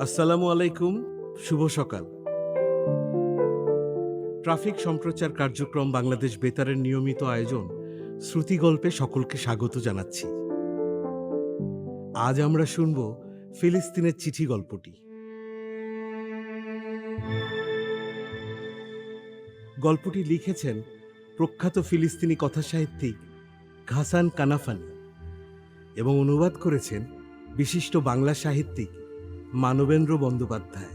আসসালামু আলাইকুম, শুভ সকাল। ট্রাফিক সম্প্রচার কার্যক্রম বাংলাদেশ বেতারের নিয়মিত আয়োজন শ্রুতিগল্পে সকলকে স্বাগত জানাচ্ছি। আজ আমরা শুনব ফিলিস্তিনের চিঠি গল্পটি। গল্পটি লিখেছেন প্রখ্যাত ফিলিস্তিনি কথাসাহিত্যিক ঘাসান কানাফানি এবং অনুবাদ করেছেন বিশিষ্ট বাংলা সাহিত্যিক মানবেন্দ্র বন্দ্যোপাধ্যায়।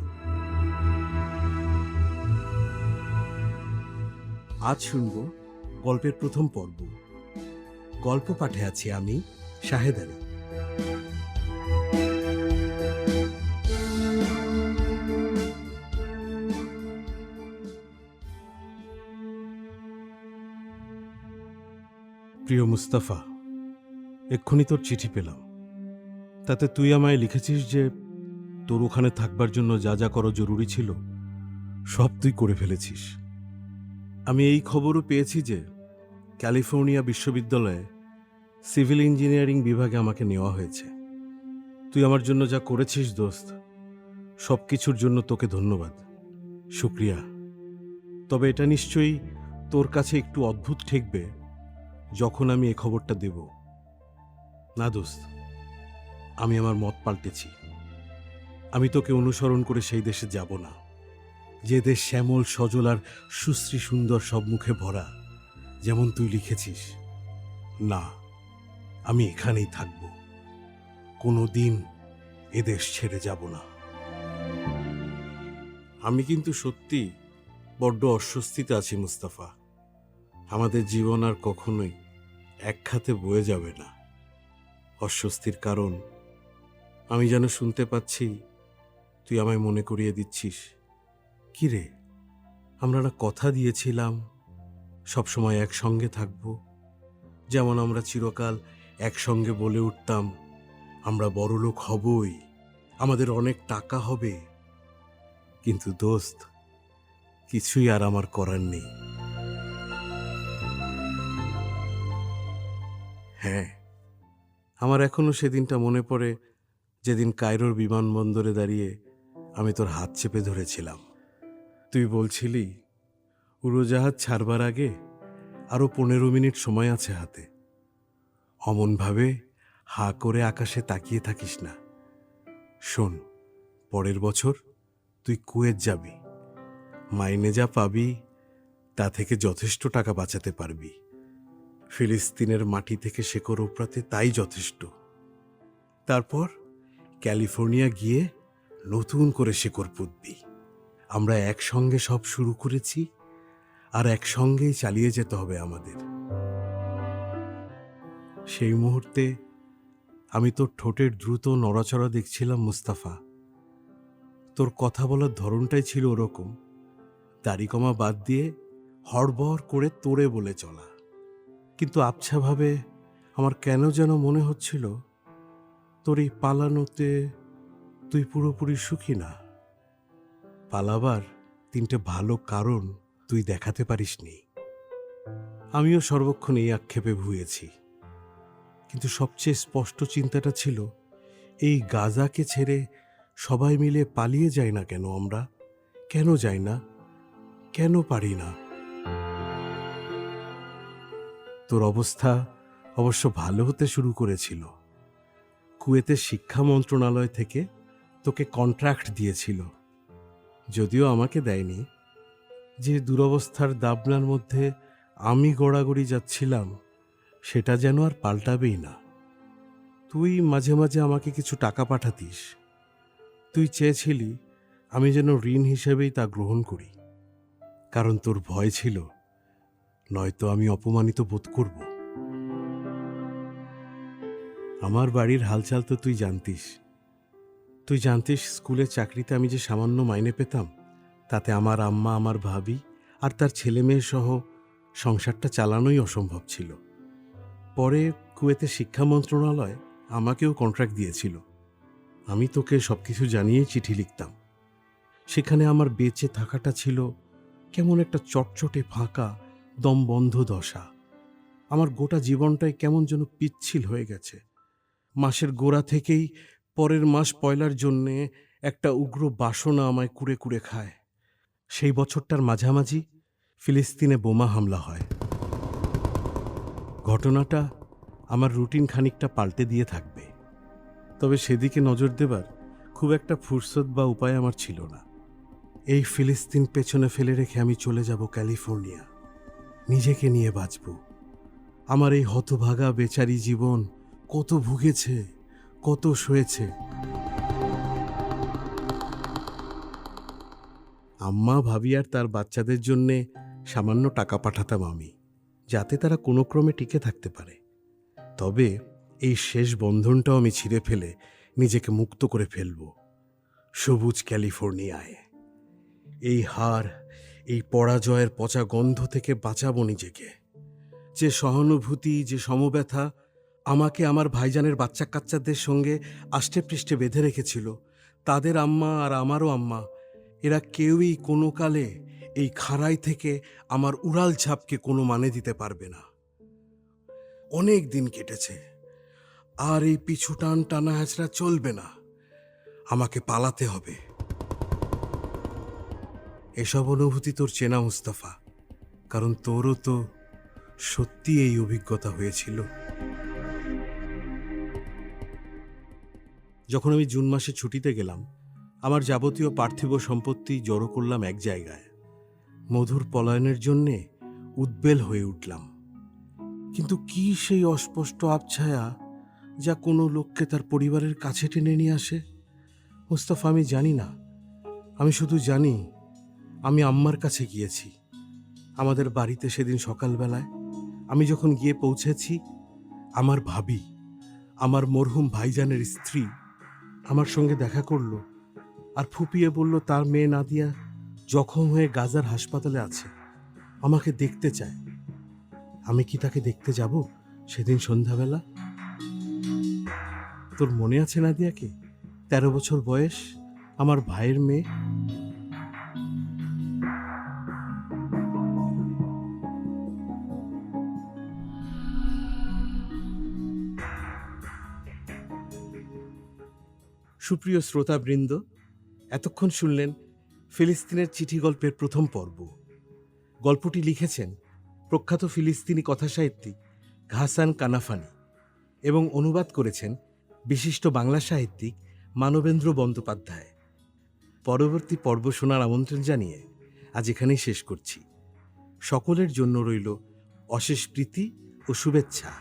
আজ শুনব গল্পের প্রথম পর্ব। গল্প পাঠে আছি আমি, শাহেদ আলী। প্রিয় মুস্তাফা, এক্ষুনি তোর চিঠি পেলাম। তাতে তুই আমায় লিখেছিস যে তোর ওখানে থাকবার জন্য যা যা করা জরুরি ছিল সব তুই করে ফেলেছিস। আমি এই খবরও পেয়েছি যে ক্যালিফোর্নিয়া বিশ্ববিদ্যালয়ে সিভিল ইঞ্জিনিয়ারিং বিভাগে আমাকে নেওয়া হয়েছে। তুই আমার জন্য যা করেছিস দোস্ত, সব কিছুর জন্য তোকে ধন্যবাদ, শুক্রিয়া। তবে এটা নিশ্চয়ই তোর কাছে একটু অদ্ভুত ঠেকবে যখন আমি এ খবরটা দেব। না দোস্ত, আমি আমার মত পাল্টেছি। আমি তোকে অনুসরণ করে সেই দেশে যাব না, যে দেশ শ্যামল সজল আর সুশ্রী সুন্দর সব মুখে ভরা, যেমন তুই লিখেছিস। না, আমি এখানেই থাকব, কোনো দিন এদেশ ছেড়ে যাব না। আমি কিন্তু সত্যি বড্ড অস্বস্তিতে আছি মুস্তাফা। আমাদের জীবন আর কখনোই এক খাতে বয়ে যাবে না। অস্বস্তির কারণ আমি যেন শুনতে পাচ্ছি, তুই আমায় মনে করিয়ে দিচ্ছিস। কি রে, আমরা না কথা দিয়েছিলাম সবসময় একসঙ্গে থাকব? যেমন আমরা চিরকাল একসঙ্গে বলে উঠতাম, আমরা বড়লোক হবই, আমাদের অনেক টাকা হবে। কিন্তু দোস্ত, কিছুই আর আমার করার নেই। হ্যাঁ, আমার এখনো সেদিনটা মনে পড়ে, যেদিন কায়রোর বিমানবন্দরে দাঁড়িয়ে আমি তোর হাত চেপে ধরেছিলাম। তুই বলছিলি উড়োজাহাজ ছাড়বার আগে আরো 15 মিনিট সময় আছে হাতে। অমনভাবে হা করে আকাশে তাকিয়ে থাকিস না। শোন, পরের বছর তুই কুয়েত যাবি। মাইনে যা পাবি তা থেকে যথেষ্ট টাকা বাঁচাতে পারবি। ফিলিস্তিনের মাটি থেকে শেকড় উপড়াতে তাই যথেষ্ট। তারপর ক্যালিফোর্নিয়া গিয়ে নতুন করে শেকড় পুঁতবি। আমরা একসঙ্গে সব শুরু করেছি, আর একসঙ্গেই চালিয়ে যেতে হবে আমাদের। সেই মুহূর্তে আমি তোর ঠোঁটের দ্রুত নড়াচড়া দেখছিলাম মুস্তাফা। তোর কথা বলার ধরনটাই ছিল ওরকম, দাড়িকমা বাদ দিয়ে হড়বড় করে তোরে বলে চলা। কিন্তু আবছাভাবে আমার কেন যেন মনে হচ্ছিল, তোর এই পালানোতে তুই পুরোপুরি সুখী না। পালাবার 3টে ভালো কারণ তুই দেখাতে পারিসনি। আমিও সর্বক্ষণ এই আক্ষেপে ভুয়েছি। কিন্তু সবচেয়ে স্পষ্ট চিন্তাটা ছিল, এই গাজাকে ছেড়ে সবাই মিলে পালিয়ে যাই না কেন আমরা? কেন যাই না? কেন পারি না? তোর অবস্থা অবশ্য ভালো হতে শুরু করেছিল। কুয়েতের শিক্ষা মন্ত্রণালয় থেকে তোকে কন্ট্রাক্ট দিয়েছিল, যদিও আমাকে দেয়নি। যে দুরবস্থার দাবনার মধ্যে আমি গড়াগড়ি যাচ্ছিলাম, সেটা যেন আর পাল্টাবেই না। তুই মাঝে মাঝে আমাকে কিছু টাকা পাঠাতিস। তুই চেয়েছিলি আমি যেন ঋণ হিসেবেই তা গ্রহণ করি, কারণ তোর ভয় ছিল নয়তো আমি অপমানিত বোধ করব। আমার বাড়ির হালচাল তো তুই জানতিস। তুই জানতিস স্কুলের চাকরিতে আমি যে সামান্য মাইনে পেতাম, তাতে আমার আম্মা, আমার ভাবি আর তার ছেলে মেয়ে সহ সংসারটা চালানোই অসম্ভব ছিল। পরে কুয়েতে শিক্ষা মন্ত্রণালয় আমাকেও কন্ট্রাক্ট দিয়েছিল। আমি তোকে সবকিছু জানিয়েই চিঠি লিখতাম। সেখানে আমার বেঁচে থাকাটা ছিল কেমন একটা চটচটে ফাঁকা দম বন্ধ দশা। আমার গোটা জীবনটাই কেমন যেন পিচ্ছিল হয়ে গেছে। মাসের গোড়া থেকেই পরের মাস পয়লার জন্যে একটা উগ্র বাসনা আমায় কুড়ে কুড়ে খায়। সেই বছরটার মাঝামাঝি ফিলিস্তিনে বোমা হামলা হয়। ঘটনাটা আমার রুটিন খানিকটা পাল্টে দিয়ে থাকবে, তবে সেদিকে নজর দেবার খুব একটা ফুরসত বা উপায় আমার ছিল না। এই ফিলিস্তিন পেছনে ফেলে রেখে আমি চলে যাব ক্যালিফোর্নিয়া। নিজেকে নিয়ে বাঁচব। আমার এই হতভাগা বেচারি জীবন কত ভুগেছে, কত সয়েছে। আম্মা, ভাবি আর তার বাচ্চাদের জন্যে সামান্য টাকা পাঠাতাম আমি, যাতে তারা কোনো ক্রমে টিকে থাকতে পারে। তবে এই শেষ বন্ধনটাও আমি ছিঁড়ে ফেলে নিজেকে মুক্ত করে ফেলব সবুজ ক্যালিফোর্নিয়ায়। এই হার, এই পরাজয়ের পচা গন্ধ থেকে বাঁচাবো নিজেকে। যে সহানুভূতি, যে সমব্যথা আমাকে আমার ভাইজানের বাচ্চা কাচ্চাদের সঙ্গে আষ্টে পৃষ্ঠে বেঁধে রেখেছিল, তাদের আম্মা আর আমারও আম্মা, এরা কেউই কোনো কালে এই খাড়াই থেকে আমার উড়াল ছাপকে কোনো মানে দিতে পারবে না। অনেক দিন কেটেছে, আর এই পিছু টান টানা হ্যাচড়া চলবে না। আমাকে পালাতে হবে। এসব অনুভূতি তোর চেনা, মুস্তাফা, কারণ তোরও তো সত্যি এই অভিজ্ঞতা হয়েছিল। যখন আমি জুন মাসে ছুটিতে গেলাম, আমার যাবতীয় পার্থিব সম্পত্তি জড়ো করলাম এক জায়গায়। মধুর পলায়নের জন্যে উদ্বেল হয়ে উঠলাম। কিন্তু কি সেই অস্পষ্ট আবছায়া যা কোনো লোককে তার পরিবারের কাছে টেনে নিয়ে আসে? মুস্তাফা, আমি জানি না। আমি শুধু জানি আমি আম্মার কাছে গিয়েছি। আমাদের বাড়িতে সেদিন সকালবেলায় আমি যখন গিয়ে পৌঁছেছি, আমার ভাবি, আমার মরহুম ভাইজানের স্ত্রী আমার সঙ্গে দেখা করলো আর ফুপিয়ে বলল তার মেয়ে নাদিয়া জখম হয়ে গাজার হাসপাতালে আছে, আমাকে দেখতে চায়। আমি কি তাকে দেখতে যাব সেদিন সন্ধ্যাবেলা? তোর মনে আছে নাদিয়াকে? 13 বছর বয়স, আমার ভাইয়ের মেয়ে। সুপ্রিয় শ্রোতাবৃন্দ, এতক্ষণ শুনলেন ফিলিস্তিনের চিঠি গল্পের প্রথম পর্ব। গল্পটি লিখেছেন প্রখ্যাত ফিলিস্তিনি কথাসাহিত্যিক ঘাসান কানাফানি এবং অনুবাদ করেছেন বিশিষ্ট বাংলা সাহিত্যিক মানবেন্দ্র বন্দ্যোপাধ্যায়। পরবর্তী পর্ব শোনার আমন্ত্রণ জানিয়ে আজ এখানেই শেষ করছি। সকলের জন্য রইল অশেষ প্রীতি ও শুভেচ্ছা।